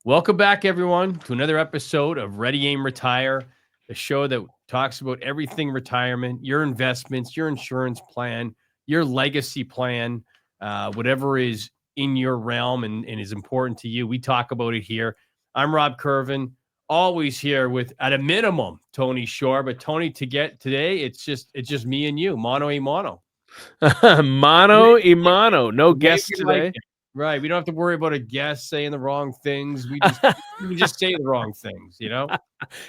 Welcome back, everyone, to another episode of Ready, Aim, Retire, a show that talks about everything retirement, your investments, your insurance plan, your legacy plan, whatever is in your realm and is important to you. We talk about it here. I'm Rob Kirvan, always here with, at a minimum, Tony Shore. But Tony, today, it's just me and you, mano a mano. Mano a mano. No guests today. Right. We don't have to worry about a guest saying the wrong things. We just say the wrong things, you know?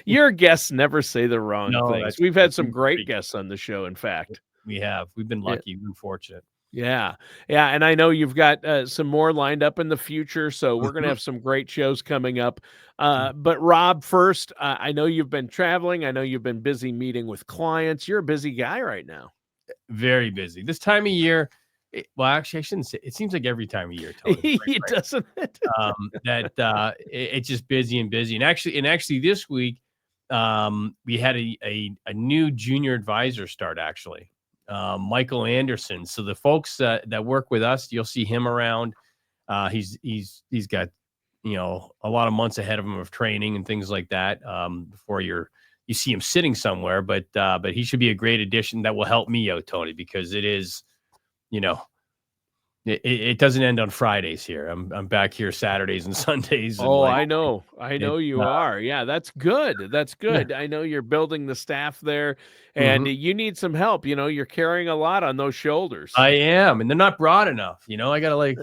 Your guests never say the wrong No, things. We've had some great guests on the show, in fact. We have. We've been lucky. We've been fortunate. Yeah. And I know you've got some more lined up in the future, so we're going to have some great shows coming up. But Rob, first, I know you've been traveling. I know you've been busy meeting with clients. You're a busy guy right now. Very busy. This time of year, actually, I shouldn't say. It seems like every time of year, Tony. Doesn't it? It's just busy and busy. And actually, this week, we had a new junior advisor start. Actually, Michael Anderson. So the folks that work with us, you'll see him around. He's got a lot of months ahead of him of training and things like that. Before you see him sitting somewhere, but he should be a great addition that will help me out, Tony, because it is. It doesn't end on Fridays here. I'm back here Saturdays and Sundays. And I know you are. Yeah, that's good. That's good. I know you're building the staff there, and you need some help. You're carrying a lot on those shoulders. I am, and they're not broad enough. I gotta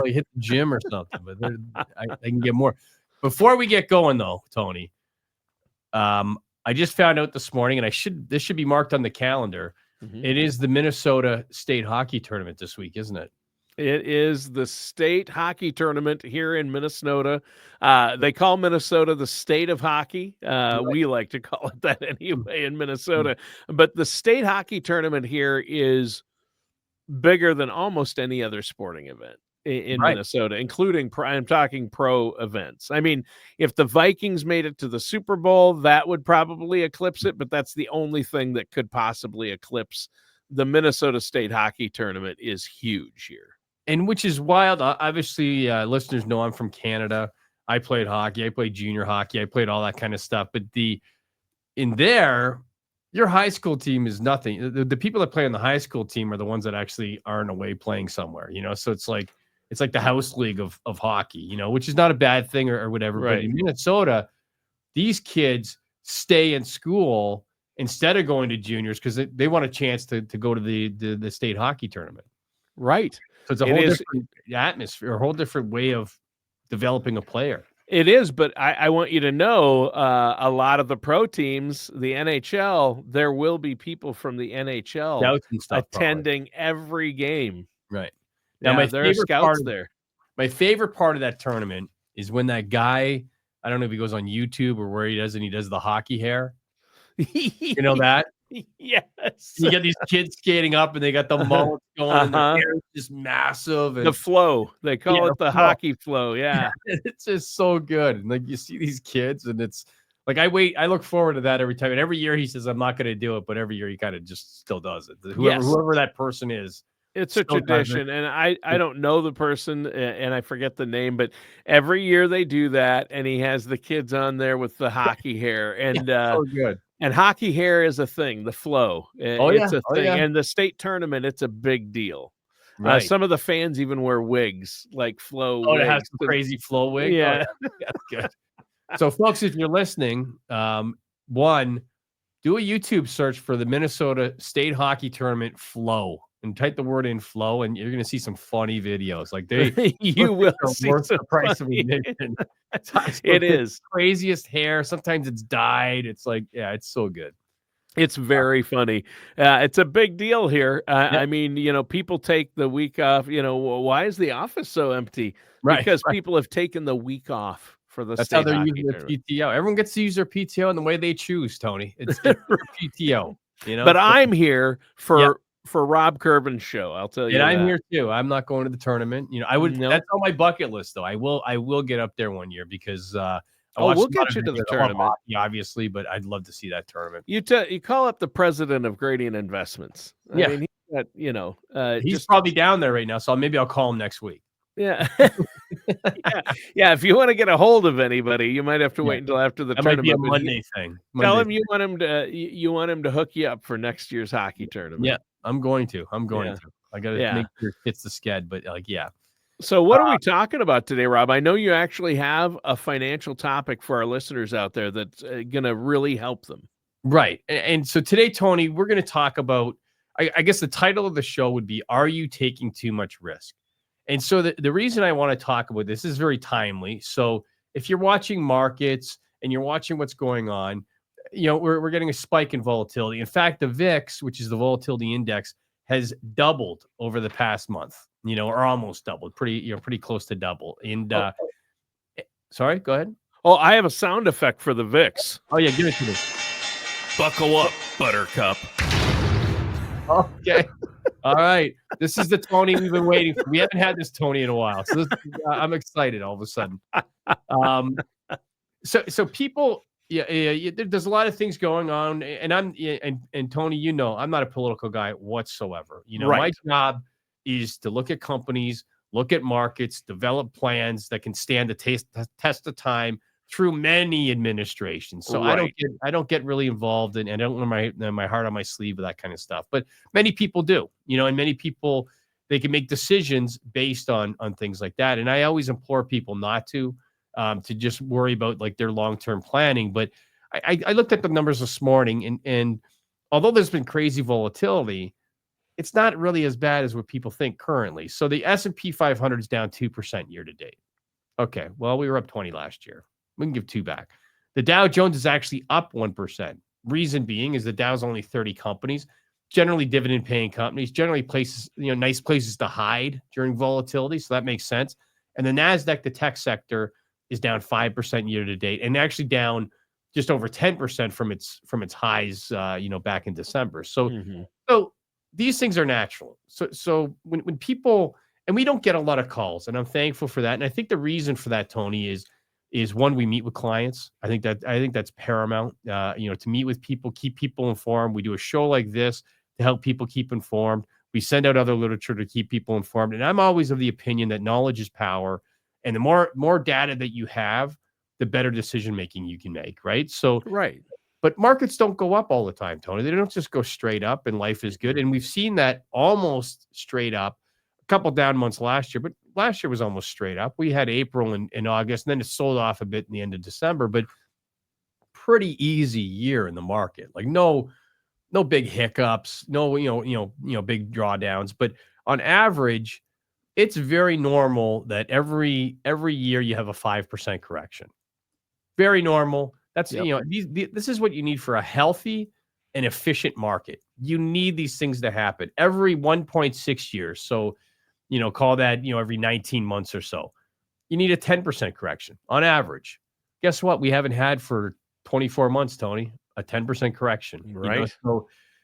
hit the gym or something, but I can get more. Before we get going, though, Tony, I just found out this morning, and this should be marked on the calendar. It is the Minnesota State Hockey Tournament this week, isn't it? It is the state hockey tournament here in Minnesota. They call Minnesota the state of hockey. We like to call it that anyway in Minnesota. But the state hockey tournament here is bigger than almost any other sporting event in Minnesota, including, I'm talking pro events. I mean, if the Vikings made it to the Super Bowl, that would probably eclipse it, but that's the only thing that could possibly eclipse the Minnesota State Hockey Tournament. Is huge here. And which is wild. Obviously, listeners know I'm from Canada. I played hockey. I played junior hockey. I played all that kind of stuff. But your high school team is nothing. The people that play on the high school team are the ones that actually aren't away playing somewhere, So it's like the house league of hockey, which is not a bad thing or whatever. Right. But in Minnesota, these kids stay in school instead of going to juniors because they want a chance to go to the state hockey tournament. Right. So it's a whole different atmosphere, a whole different way of developing a player. It is, but I want you to know a lot of the pro teams, the NHL, there will be people from the NHL attending every game. Right. Now, there are scouts there. My favorite part of that tournament is when that guy, I don't know if he goes on YouTube or where he does the hockey hair. You know that? Yes. You get these kids skating up and they got the mullets going and the hair is just massive. And, the flow. They call it the hockey flow. Yeah. It's just so good. And like you see these kids and it's like I look forward to that every time. And every year he says, I'm not going to do it, but every year he kind of just still does it. Whoever that person is. It's a tradition, and I don't know the person, and I forget the name, but every year they do that, and he has the kids on there with the hockey hair, and so good. And hockey hair is a thing, the flow. It's a thing, and the state tournament, it's a big deal. Right. Some of the fans even wear wigs, like flow. It has some crazy flow wig. Yeah, that's good. So, folks, if you're listening, one, do a YouTube search for the Minnesota State Hockey Tournament flow. And type the word in flow, and you're going to see some funny videos. Like you will see the price of admission. It is craziest hair. Sometimes it's dyed. It's like, it's so good. It's very funny. It's a big deal here. I mean, people take the week off. Why is the office so empty? Because people have taken the week off for the. That's how they're using their PTO. Everyone gets to use their PTO in the way they choose. Tony, it's PTO. But I'm here for Rob Kirvan's show. I'll tell you. And I'm here too. I'm not going to the tournament. I would. No. That's on my bucket list, though. I will get up there one year because. We'll get you to the tournament, hockey, obviously, but I'd love to see that tournament. You call up the president of Gradient Investments. I mean, he's probably down there right now, so maybe I'll call him next week. Yeah. Yeah. Yeah, if you wanna get a hold of anybody, you might have to Yeah, wait until after the that might be a tournament, but Monday thing. tell Monday him thing. you want him to you want him to hook you up for next year's hockey Yeah, tournament. I'm going to. I'm going Yeah. to. I gotta Yeah. make sure it fits the sched, but, like, yeah. So what are we talking about today, Rob? I know you actually have a financial topic for our listeners out there that's, gonna really help them. Right. And so today, Tony, we're going to talk about, I guess the title of the show would be, Are You Taking Too Much Risk? And so the reason I want to talk about this is very timely. So if you're watching markets and you're watching what's going on, we're getting a spike in volatility. In fact, the VIX, which is the volatility index, has doubled over the past month, or almost doubled, pretty close to double. And Oh, sorry, go ahead. oh, I have a sound effect for the VIX. Oh, yeah, give it to me. Buckle up, buttercup. Okay. All right. This is the Tony we've been waiting for. We haven't had this Tony in a while. So I'm excited all of a sudden. So people, there's a lot of things going on. And and Tony, I'm not a political guy whatsoever. My Right. job is to look at companies, look at markets, develop plans that can stand the test of time through many administrations. So Right. I don't get really involved and I don't wear my heart on my sleeve with that kind of stuff. But many people do, and many people, they can make decisions based on things like that. And I always implore people not to just worry about like their long-term planning. But I looked at the numbers this morning and although there's been crazy volatility, it's not really as bad as what people think currently. So the S&P 500 is down 2% year to date. Okay, well, we were up 20 last year. We can give 2 back. The Dow Jones is actually up 1%. Reason being is the Dow's only 30 companies, generally dividend paying companies, generally places, nice places to hide during volatility. So that makes sense. And the Nasdaq, the tech sector, is down 5% year to date and actually down just over 10% from its highs, back in December. So Mhm. so these things are natural. So when people, and we don't get a lot of calls, and I'm thankful for that. And I think the reason for that, Tony, is one, we meet with clients. I think that's paramount. To meet with people, keep people informed. We do a show like this to help people keep informed. We send out other literature to keep people informed. And I'm always of the opinion that knowledge is power, and the more data that you have, the better decision making you can make. Right. So Right. but markets don't go up all the time, Tony. They don't just go straight up and life is good. And we've seen that almost straight up. A couple down months last year, but last year was almost straight up. We had April and August, and then it sold off a bit in the end of December, but pretty easy year in the market. Like no big hiccups, no, big drawdowns. But on average, it's very normal that every year you have a 5% correction. Very normal. That's, Yep. this is what you need for a healthy and efficient market. You need these things to happen every 1.6 years. So, call that, every 19 months or so. You need a 10% correction on average. Guess what? We haven't had for 24 months, Tony, a 10% correction. Right.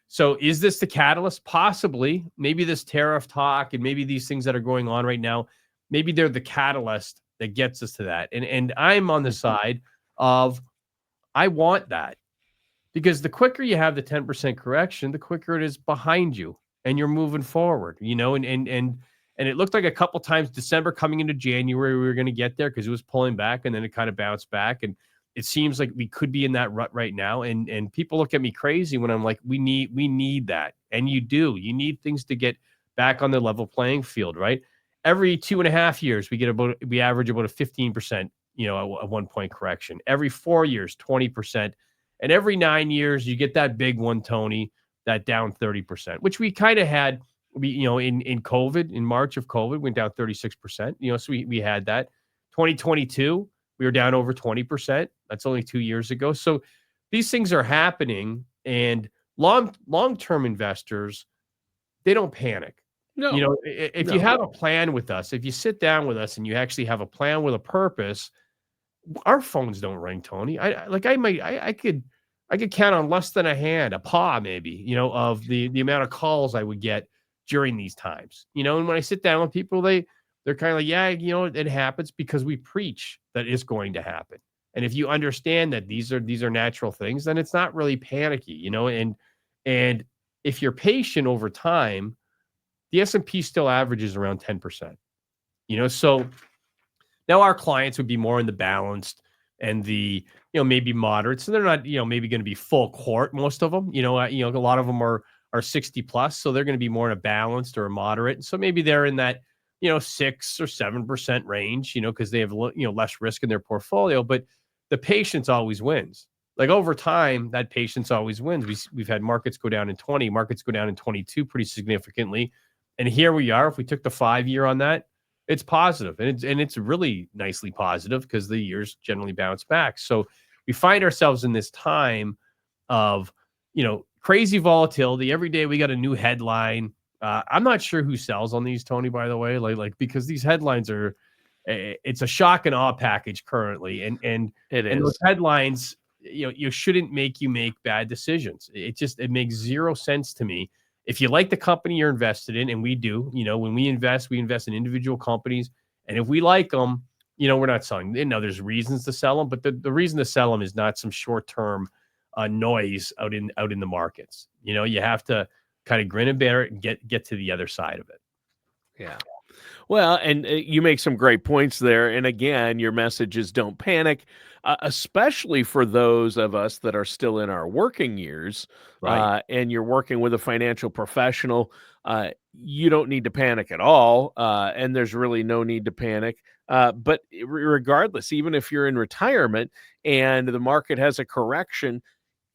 So is this the catalyst? Possibly. Maybe this tariff talk and maybe these things that are going on right now, maybe they're the catalyst that gets us to that. And I'm on the side of, I want that, because the quicker you have the 10% correction, the quicker it is behind you and you're moving forward, and it looked like a couple times December coming into January, we were going to get there because it was pulling back and then it kind of bounced back. And it seems like we could be in that rut right now. And people look at me crazy when I'm like, we need that. And you need things to get back on the level playing field, right? Every 2.5 years, we average about a 15%, a 1 point correction. Every 4 years, 20%. And every 9 years, you get that big one, Tony, that down 30%, which we kind of had. In COVID, in March of COVID, went down 36%. So we had that. 2022, we were down over 20%. That's only 2 years ago. So these things are happening, and long-term investors, they don't panic. No. If you No. have a plan with us, if you sit down with us and you actually have a plan with a purpose, our phones don't ring, Tony. I could count on less than a hand, a paw maybe, of the amount of calls I would get during these times. And when I sit down with people, they're kind of like, yeah, it happens because we preach that it's going to happen. And if you understand that these are natural things, then it's not really panicky, and if you're patient over time, the S&P still averages around 10%. So now our clients would be more in the balanced and the, maybe moderate. So they're not, maybe going to be full court, most of them, a lot of them are 60 plus. So they're going to be more in a balanced or a moderate. So maybe they're in that, 6 or 7% range, because they have, less risk in their portfolio, but the patience always wins. Like over time, that patience always wins. We've had markets go down in 20, markets go down in 22 pretty significantly. And here we are. If we took the 5-year on that, it's positive, and it's really nicely positive because the years generally bounce back. So we find ourselves in this time of, crazy volatility. Every day we got a new headline. I'm not sure who sells on these, Tony, by the way, like because these headlines are, it's a shock and awe package currently. And those headlines, you shouldn't make you make bad decisions. It makes zero sense to me. If you like the company you're invested in, and we do, when we invest in individual companies. And if we like them, we're not selling. There's reasons to sell them, but the reason to sell them is not some short-term noise out in the markets. You have to kind of grin and bear it and get to the other side of it. Yeah. Well, and you make some great points there. And again, your message is don't panic, especially for those of us that are still in our working years, Right. and you're working with a financial professional. You don't need to panic at all. And there's really no need to panic. But regardless, even if you're in retirement and the market has a correction,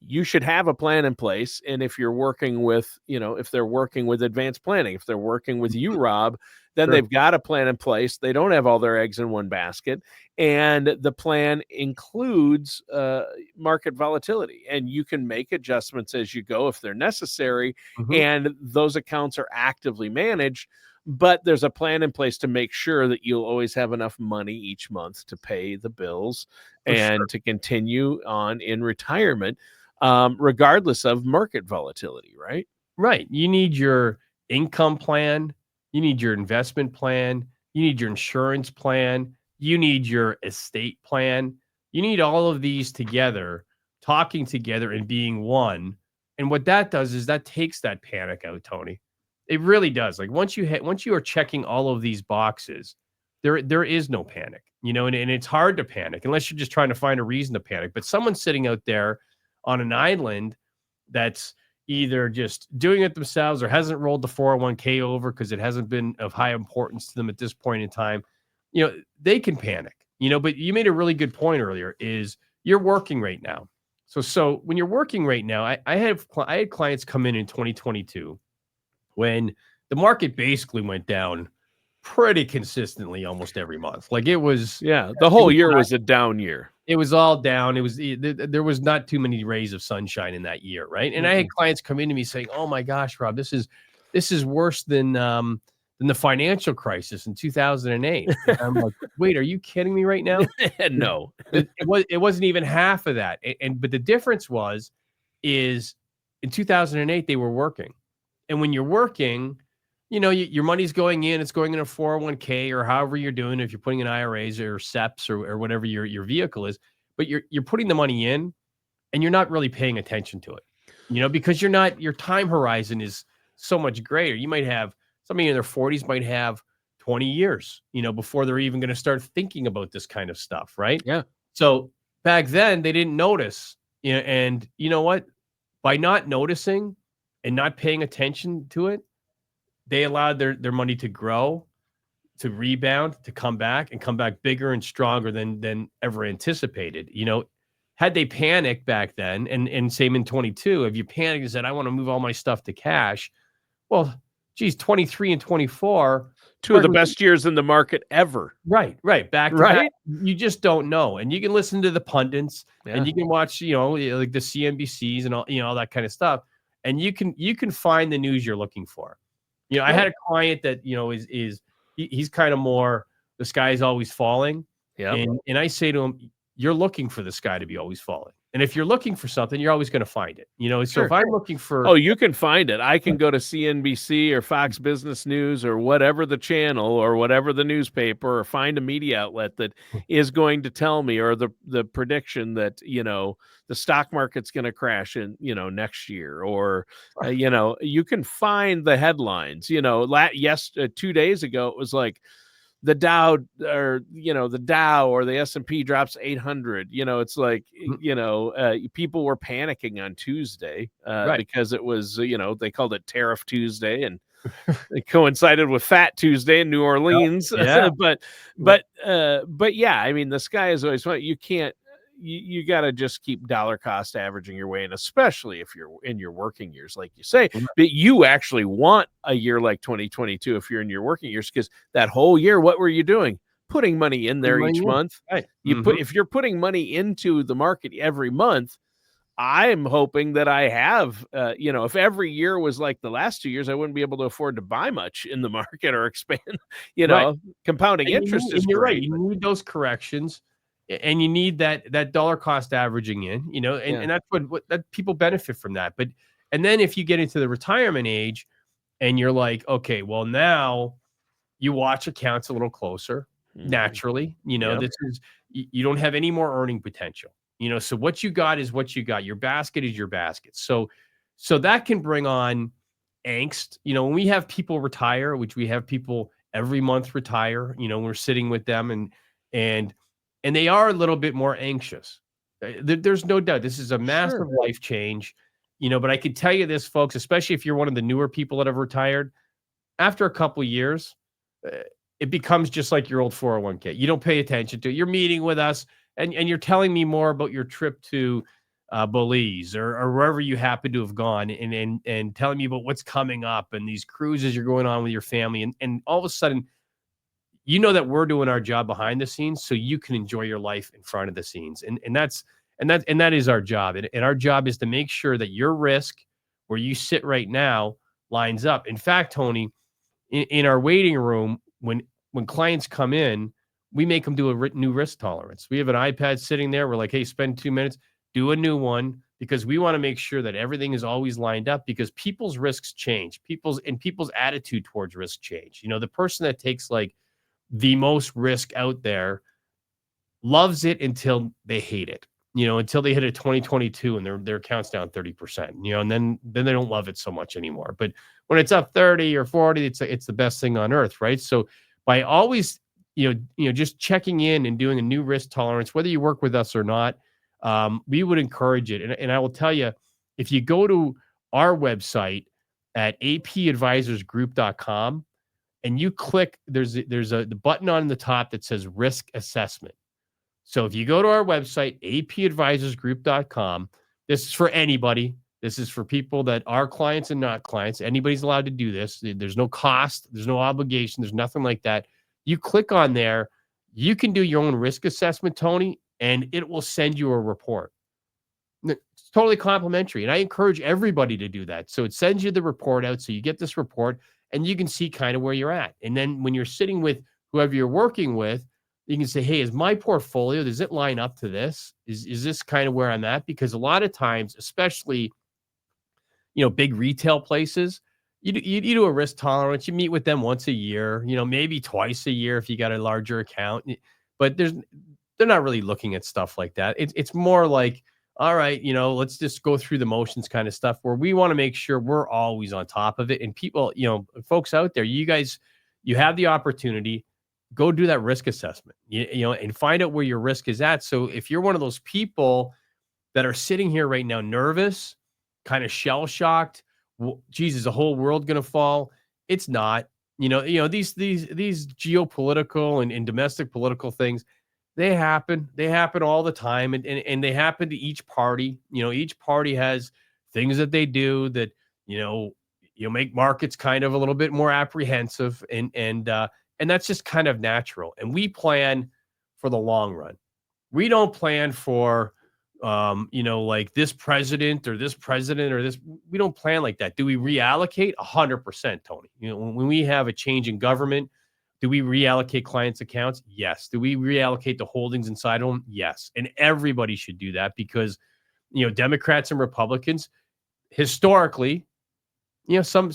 you should have a plan in place. And if you're working with, if they're working with advanced planning, if they're working with you, Rob, then Sure. they've got a plan in place. They don't have all their eggs in one basket. And the plan includes market volatility. And you can make adjustments as you go if they're necessary. Mhm. And those accounts are actively managed. But there's a plan in place to make sure that you'll always have enough money each month to pay the bills For sure. and to continue on in retirement, regardless of market volatility, right? Right. You need your income plan. You need your investment plan. You need your insurance plan. You need your estate plan. You need all of these together, talking together and being one. And what that does is that takes that panic out, Tony. It really does. Like once you are checking all of these boxes, there is no panic, and it's hard to panic unless you're just trying to find a reason to panic. But someone sitting out there on an island that's either just doing it themselves or hasn't rolled the 401k over because it hasn't been of high importance to them at this point in time, they can panic, but you made a really good point earlier is you're working right now. So when you're working right now, I had clients come in 2022 when the market basically went down pretty consistently almost every month. Like it was, The whole year was a down year. it was all down. There was not too many rays of sunshine in that year, right? And I had clients come into me saying, "Oh my gosh, Rob, this is worse than the financial crisis in 2008." And I'm like, "Wait, are you kidding me right now?" No. It wasn't even half of that. But the difference is in 2008 they were working, and when you're working, your money's going in, it's going in a 401k or however you're doing, if you're putting in IRAs or SEPs or whatever your vehicle is, but you're putting the money in and you're not really paying attention to it, because your time horizon is so much greater. You might have somebody in their 40s might have 20 years, before they're even going to start thinking about this kind of stuff. Right. Yeah. So back then they didn't notice, and you know what, by not noticing and not paying attention to it, they allowed their money to grow, to rebound, to come back bigger and stronger than ever anticipated. Had they panicked back then, and same in 22, if you panicked and said, I want to move all my stuff to cash, well, geez, 23 and 24, two of the best years in the market ever. Right. Back to back. You just don't know. And you can listen to the pundits and you can watch, like the CNBCs and all that kind of stuff. And you can find the news you're looking for. I had a client that, he's kind of more, the sky is always falling. Yeah. And I say to him, you're looking for the sky to be always falling. And if you're looking for something, you're always going to find it. So if I'm looking for, oh, you can find it. I can go to CNBC or Fox Business News or whatever the channel or whatever the newspaper, or find a media outlet that is going to tell me, or the prediction that, the stock market's going to crash in, next year, or, you can find the headlines, 2 days ago, it was like, the Dow or the S&P drops 800. It's like, people were panicking on Tuesday Right. because it was, they called it Tariff Tuesday, and it coincided with Fat Tuesday in New Orleans. Yeah. but yeah, I mean, the sky is always fine. You can't, you got to just keep dollar cost averaging your way, and especially if you're in your working years, like you say, but you actually want a year like 2022 if you're in your working years, because that whole year, what were you doing? Putting money in there each month. Right. If you're putting money into the market every month, I'm hoping that I have, if every year was like the last 2 years, I wouldn't be able to afford to buy much in the market or expand. Right. Compounding interest is you're right. great. You need those corrections, and you need that dollar cost averaging in, and that's what that people benefit from that. And then if you get into the retirement age and you're like, okay, well, now you watch accounts a little closer naturally. This is, you don't have any more earning potential. So what you got is what you got. Your basket is your basket. So that can bring on angst. When we have people retire, which we have people every month retire, we're sitting with them and they are a little bit more anxious. There's no doubt this is a massive life change, but I can tell you this, folks, especially if you're one of the newer people that have retired, after a couple of years, it becomes just like your old 401k. You don't pay attention to it. You're meeting with us and you're telling me more about your trip to Belize or wherever you happen to have gone and telling me about what's coming up and these cruises you're going on with your family. And all of a sudden, that we're doing our job behind the scenes so you can enjoy your life in front of the scenes. And that is our job. And our job is to make sure that your risk where you sit right now lines up. In fact, Tony, in our waiting room, when clients come in, we make them do a new risk tolerance. We have an iPad sitting there. We're like, hey, spend 2 minutes, do a new one, because we want to make sure that everything is always lined up, because people's risks change. People's attitude towards risk change. The person that takes like the most risk out there loves it until they hate it. Until they hit a 2022 and their account's down 30%, and then they don't love it so much anymore. But when it's up 30 or 40, it's the best thing on earth, right? So by always, just checking in and doing a new risk tolerance, whether you work with us or not, we would encourage it. And I will tell you, if you go to our website at apadvisorsgroup.com and you click, there's the button on the top that says risk assessment. So if you go to our website, apadvisorsgroup.com, this is for anybody. This is for people that are clients and not clients. Anybody's allowed to do this. There's no cost. There's no obligation. There's nothing like that. You click on there. You can do your own risk assessment, Tony, and it will send you a report. It's totally complimentary. And I encourage everybody to do that. So it sends you the report out. So you get this report and you can see kind of where you're at. And then when you're sitting with whoever you're working with, you can say, hey, is my portfolio, does it line up to this? Is this kind of where I'm at? Because a lot of times, especially, big retail places, you do a risk tolerance. You meet with them once a year, maybe twice a year if you got a larger account. But they're not really looking at stuff like that. It's more like, all right, let's just go through the motions kind of stuff, where we want to make sure we're always on top of it. And people, folks out there, you guys, you have the opportunity, go do that risk assessment, and find out where your risk is at. So if you're one of those people that are sitting here right now, nervous, kind of shell shocked, geez, is the whole world going to fall? It's not. These geopolitical and domestic political things, they happen all the time, and they happen to each party. Each party has things that they do that make markets kind of a little bit more apprehensive, and that's just kind of natural. And we plan for the long run. We don't plan for, like this president or this president or this. We don't plan like that. Do we reallocate? 100%, Tony. When we have a change in government, do we reallocate clients' accounts? Yes. Do we reallocate the holdings inside of them? Yes. And everybody should do that, because, Democrats and Republicans, historically, some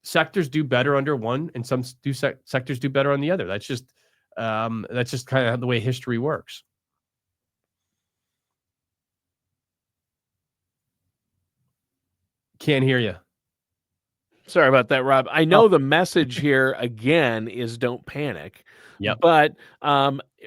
sectors do better under one, and some sectors do better on the other. That's just kind of the way history works. Can't hear you. Sorry about that, Rob. I Oh, know the message here again is don't panic, yep, but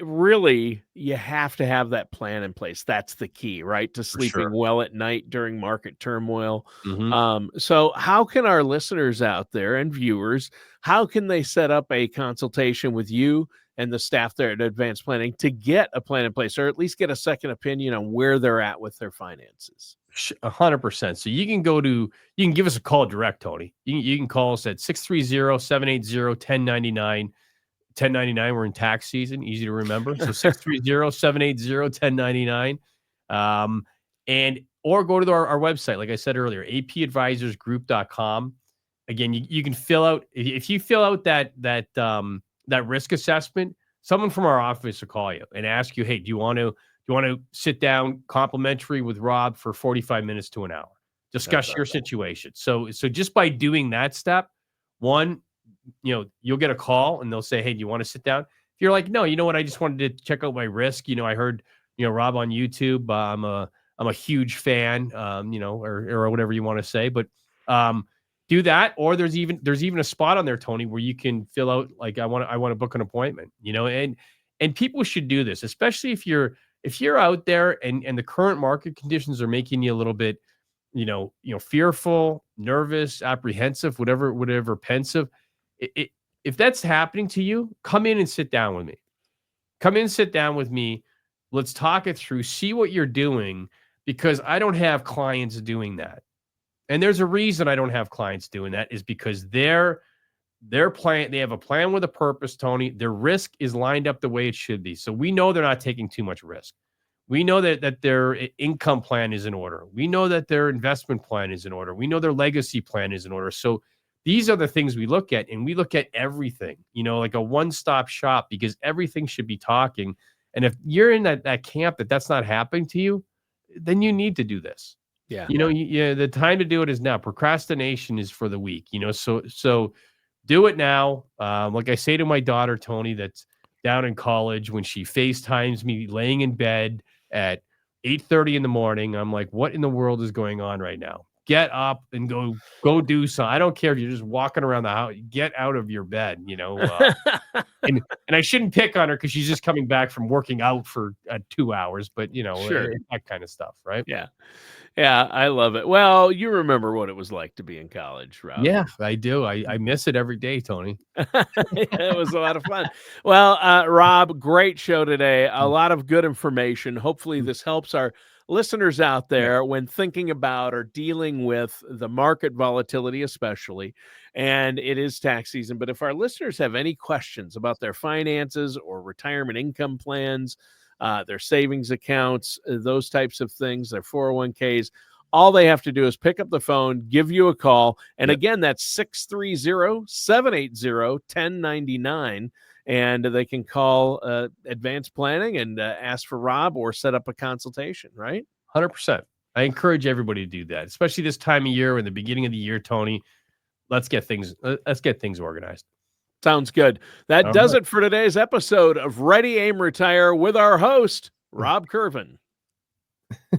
really you have to have that plan in place. That's the key, right? To for sure. sleeping well at night during market turmoil. Hmm. So how can our listeners out there and viewers, how can they set up a consultation with you and the staff there at Advanced Planning to get a plan in place, or at least get a second opinion on where they're at with their finances? 100%. So you can give us a call direct, Tony. You can call us at 630-780-1099. 1099. We're in tax season, easy to remember. So 630-780-1099. And or go to our website, like I said earlier, apadvisorsgroup.com. Again, you can fill out, if you fill out that risk assessment, someone from our office will call you and ask you, hey, do you want to sit down complimentary with Rob for 45 minutes to an hour, discuss your situation. So just by doing that step, one, you'll get a call and they'll say, hey, do you want to sit down? If you're like, no, you know what? I just wanted to check out my risk. I heard, Rob on YouTube. I'm a huge fan, or whatever you want to say, but, do that. Or there's even a spot on there, Tony, where you can fill out, like, I want to book an appointment, and people should do this, especially if you're out there and the current market conditions are making you a little bit, fearful, nervous, apprehensive, whatever, pensive. If that's happening to you, come in and sit down with me. Come in, sit down with me. Let's talk it through, see what you're doing, because I don't have clients doing that. And there's a reason I don't have clients doing that, is because their plan, they have a plan with a purpose, Tony. Their risk is lined up the way it should be. So we know they're not taking too much risk. We know that their income plan is in order. We know that their investment plan is in order. We know their legacy plan is in order. So these are the things we look at, and we look at everything, like a one-stop shop, because everything should be talking. And if you're in that camp that's not happening to you, then you need to do this. Yeah. The time to do it is now. Procrastination is for the weak, so do it now. Like I say to my daughter, Tony, that's down in college, when she FaceTimes me laying in bed at 8:30 in the morning, I'm like, what in the world is going on right now? Get up and go do something. I don't care if you're just walking around the house. Get out of your bed, and I shouldn't pick on her because she's just coming back from working out for 2 hours, but Sure. that kind of stuff, right? Yeah. Yeah, I love it. Well, you remember what it was like to be in college, Rob. Yeah, I do. I miss it every day, Tony. It was a lot of fun. Well, Rob, great show today. A lot of good information. Hopefully this helps our listeners out there when thinking about or dealing with the market volatility, especially. And it is tax season. But if our listeners have any questions about their finances or retirement income plans, their savings accounts, those types of things, their 401ks, all they have to do is pick up the phone, give you a call. And again, that's 630-780-1099. And they can call Advanced Planning and ask for Rob or set up a consultation, right? 100%. I encourage everybody to do that, especially this time of year, in the beginning of the year, Tony. Let's get things organized. Sounds good. That does it for today's episode of Ready, Aim, Retire with our host, Rob Kirvan.